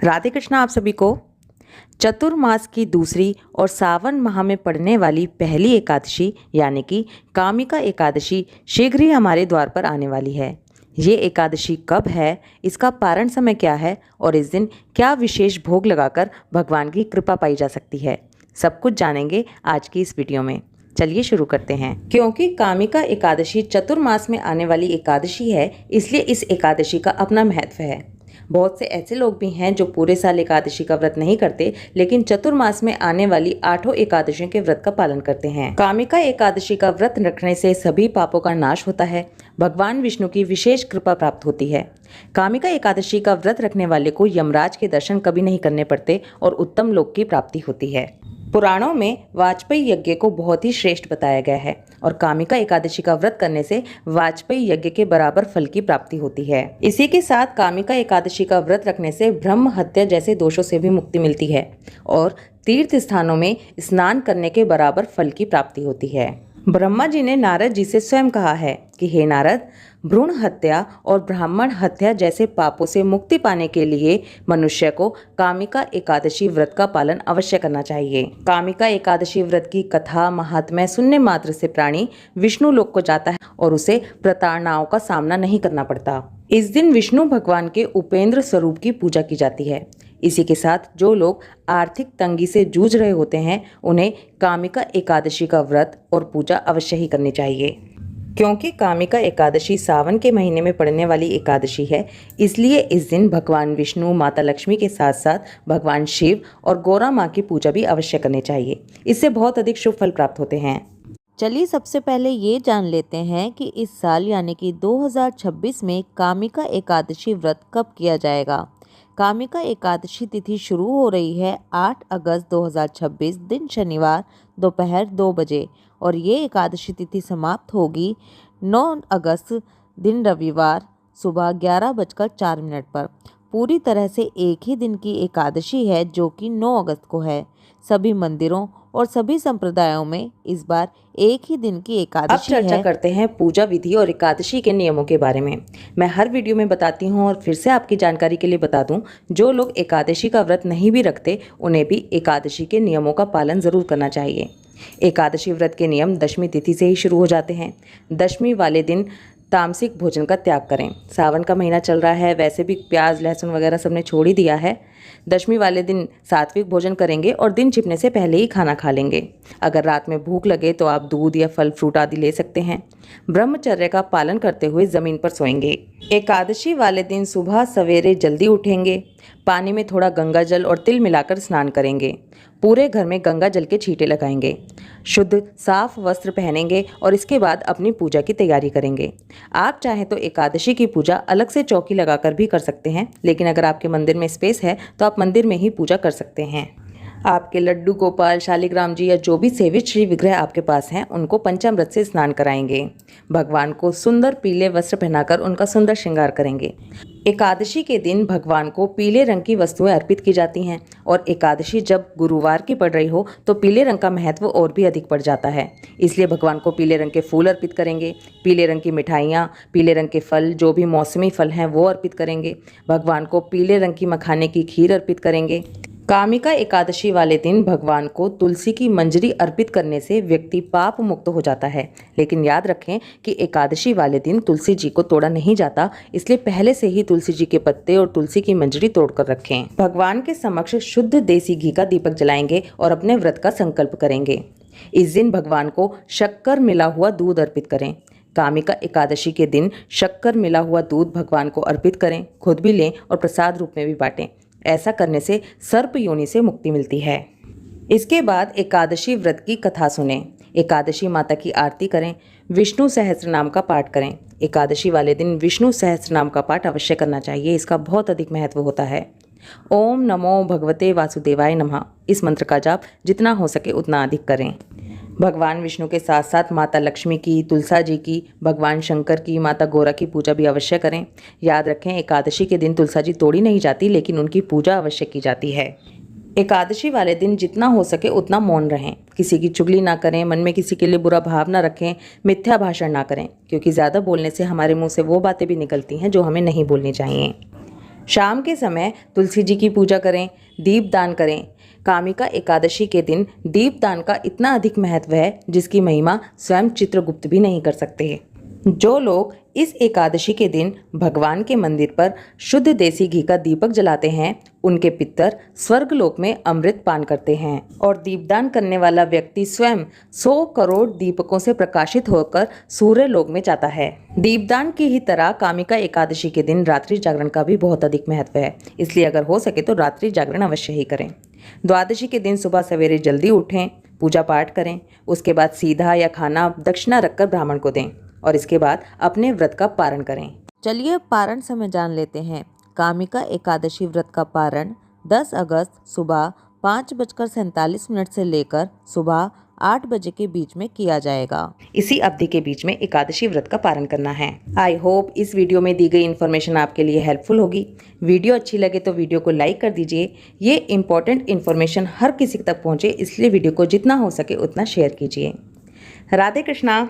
राधे कृष्णा आप सभी को। चतुर्मास की दूसरी और सावन माह में पड़ने वाली पहली एकादशी यानी कि कामिका एकादशी शीघ्र ही हमारे द्वार पर आने वाली है। ये एकादशी कब है, इसका पारण समय क्या है और इस दिन क्या विशेष भोग लगाकर भगवान की कृपा पाई जा सकती है, सब कुछ जानेंगे आज की इस वीडियो में। चलिए शुरू करते हैं। क्योंकि कामिका एकादशी चतुर्मास में आने वाली एकादशी है, इसलिए इस एकादशी का अपना महत्व है। बहुत से ऐसे लोग भी हैं जो पूरे साल एकादशी का व्रत नहीं करते, लेकिन चतुर्मास में आने वाली 8 एकादशियों के व्रत का पालन करते हैं। कामिका एकादशी का व्रत रखने से सभी पापों का नाश होता है, भगवान विष्णु की विशेष कृपा प्राप्त होती है। कामिका एकादशी का व्रत रखने वाले को यमराज के दर्शन कभी नहीं करने पड़ते और उत्तम लोक की प्राप्ति होती है। पुराणों में वाजपेयी यज्ञ को बहुत ही श्रेष्ठ बताया गया है और कामिका एकादशी का व्रत करने से वाजपेयी यज्ञ के बराबर फल की प्राप्ति होती है। इसी के साथ कामिका एकादशी का व्रत रखने से ब्रह्म हत्या जैसे दोषों से भी मुक्ति मिलती है और तीर्थ स्थानों में स्नान करने के बराबर फल की प्राप्ति होती है। ब्रह्मा जी ने नारद जी से स्वयं कहा है कि हे नारद, भ्रूण हत्या और ब्राह्मण हत्या जैसे पापों से मुक्ति पाने के लिए मनुष्य को कामिका एकादशी व्रत का पालन अवश्य करना चाहिए। कामिका एकादशी व्रत की कथा महात्म्य सुनने मात्र से प्राणी विष्णु लोक को जाता है और उसे प्रताड़नाओं का सामना नहीं करना पड़ता। इस दिन विष्णु भगवान के उपेंद्र स्वरूप की पूजा की जाती है। इसी के साथ जो लोग आर्थिक तंगी से जूझ रहे होते हैं, उन्हें कामिका एकादशी का व्रत और पूजा अवश्य ही करनी चाहिए। क्योंकि कामिका एकादशी सावन के महीने में पड़ने वाली एकादशी है, इसलिए इस दिन भगवान विष्णु, माता लक्ष्मी के साथ साथ भगवान शिव और गौरा माँ की पूजा भी अवश्य करनी चाहिए। इससे बहुत अधिक शुभ फल प्राप्त होते हैं। चलिए सबसे पहले ये जान लेते हैं कि इस साल यानी कि 2026 में कामिका एकादशी व्रत कब किया जाएगा। कामिका एकादशी तिथि शुरू हो रही है 8 अगस्त 2026 दिन शनिवार दोपहर 2 बजे और ये एकादशी तिथि समाप्त होगी 9 अगस्त दिन रविवार सुबह 11:04 पर। पूरी तरह से एक ही दिन की एकादशी है जो कि 9 अगस्त को है। सभी मंदिरों और सभी संप्रदायों में इस बार एक ही दिन की एकादशी है। अब चर्चा करते हैं पूजा विधि और एकादशी के नियमों के बारे में। मैं हर वीडियो में बताती हूँ और फिर से आपकी जानकारी के लिए बता दूं, जो लोग एकादशी का व्रत नहीं भी रखते उन्हें भी एकादशी के नियमों का पालन जरूर करना चाहिए। एकादशी व्रत के नियम दशमी तिथि से ही शुरू हो जाते हैं। दशमी वाले दिन तामसिक भोजन का त्याग करें। सावन का महीना चल रहा है, वैसे भी प्याज लहसुन वगैरह सबने छोड़ ही दिया है। दशमी वाले दिन सात्विक भोजन करेंगे और दिन छिपने से पहले ही खाना खा लेंगे। अगर रात में भूख लगे तो आप दूध या फल फ्रूट आदि ले सकते हैं। ब्रह्मचर्य का पालन करते हुए जमीन पर सोएंगे। एकादशी वाले दिन सुबह सवेरे जल्दी उठेंगे। पानी में थोड़ा गंगा जल और तिल मिलाकर स्नान करेंगे। पूरे घर में गंगा जल के छींटे लगाएंगे। शुद्ध साफ वस्त्र पहनेंगे और इसके बाद अपनी पूजा की तैयारी करेंगे। आप चाहें तो एकादशी की पूजा अलग से चौकी लगाकर भी कर सकते हैं, लेकिन अगर आपके मंदिर में स्पेस है तो आप मंदिर में ही पूजा कर सकते हैं। आपके लड्डू गोपाल, शालिग्राम जी या जो भी सेवित श्री विग्रह आपके पास हैं, उनको पंचामृत से स्नान कराएंगे। भगवान को सुंदर पीले वस्त्र पहनाकर उनका सुंदर श्रृंगार करेंगे। एकादशी के दिन भगवान को पीले रंग की वस्तुएं अर्पित की जाती हैं और एकादशी जब गुरुवार की पड़ रही हो तो पीले रंग का महत्व और भी अधिक बढ़ जाता है। इसलिए भगवान को पीले रंग के फूल अर्पित करेंगे, पीले रंग की मिठाइयाँ, पीले रंग के फल, जो भी मौसमी फल हैं वो अर्पित करेंगे। भगवान को पीले रंग की मखाने की खीर अर्पित करेंगे। कामिका एकादशी वाले दिन भगवान को तुलसी की मंजरी अर्पित करने से व्यक्ति पाप मुक्त हो जाता है। लेकिन याद रखें कि एकादशी वाले दिन तुलसी जी को तोड़ा नहीं जाता, इसलिए पहले से ही तुलसी जी के पत्ते और तुलसी की मंजरी तोड़कर रखें। भगवान के समक्ष शुद्ध देसी घी का दीपक जलाएंगे और अपने व्रत का संकल्प करेंगे। इस दिन भगवान को शक्कर मिला हुआ दूध अर्पित करें। कामिका एकादशी के दिन शक्कर मिला हुआ दूध भगवान को अर्पित करें, खुद भी लें और प्रसाद रूप में भी बांटें। ऐसा करने से सर्प योनि से मुक्ति मिलती है। इसके बाद एकादशी व्रत की कथा सुनें। एकादशी माता की आरती करें। विष्णु सहस्त्र नाम का पाठ करें। एकादशी वाले दिन विष्णु सहस्त्र नाम का पाठ अवश्य करना चाहिए, इसका बहुत अधिक महत्व होता है। ओम नमो भगवते वासुदेवाय नमः, इस मंत्र का जाप जितना हो सके उतना अधिक करें। भगवान विष्णु के साथ साथ माता लक्ष्मी की, तुलसा जी की, भगवान शंकर की, माता गौरा की पूजा भी अवश्य करें। याद रखें एकादशी के दिन तुलसा जी तोड़ी नहीं जाती, लेकिन उनकी पूजा अवश्य की जाती है। एकादशी वाले दिन जितना हो सके उतना मौन रहें। किसी की चुगली ना करें, मन में किसी के लिए बुरा भाव ना रखें, मिथ्या भाषण ना करें, क्योंकि ज़्यादा बोलने से हमारे मुंह से वो बातें भी निकलती हैं जो हमें नहीं बोलनी चाहिए। शाम के समय तुलसी जी की पूजा करें, दीपदान करें। कामिका एकादशी के दिन दीपदान का इतना अधिक महत्व है जिसकी महिमा स्वयं चित्रगुप्त भी नहीं कर सकते। जो लोग इस एकादशी के दिन भगवान के मंदिर पर शुद्ध देसी घी का दीपक जलाते हैं, उनके पितर स्वर्गलोक में अमृत पान करते हैं और दीपदान करने वाला व्यक्ति स्वयं 100 करोड़ दीपकों से प्रकाशित होकर सूर्य लोक में जाता है। दीपदान की ही तरह कामिका एकादशी के दिन रात्रि जागरण का भी बहुत अधिक महत्व है, इसलिए अगर हो सके तो रात्रि जागरण अवश्य ही करें। द्वादशी के दिन सुबह सवेरे जल्दी उठें, पूजा पाठ करें, उसके बाद सीधा या खाना दक्षिणा रखकर ब्राह्मण को दें और इसके बाद अपने व्रत का पारण करें। चलिए पारण समय जान लेते हैं। कामिका एकादशी व्रत का पारण 10 अगस्त सुबह 5:47 से लेकर सुबह 8 बजे के बीच में किया जाएगा। इसी अवधि के बीच में एकादशी व्रत का पारण करना है। आई होप इस वीडियो में दी गई इन्फॉर्मेशन आपके लिए हेल्पफुल होगी। वीडियो अच्छी लगे तो वीडियो को लाइक कर दीजिए। ये इम्पोर्टेंट इन्फॉर्मेशन हर किसी तक पहुँचे, इसलिए वीडियो को जितना हो सके उतना शेयर कीजिए। राधे कृष्णा।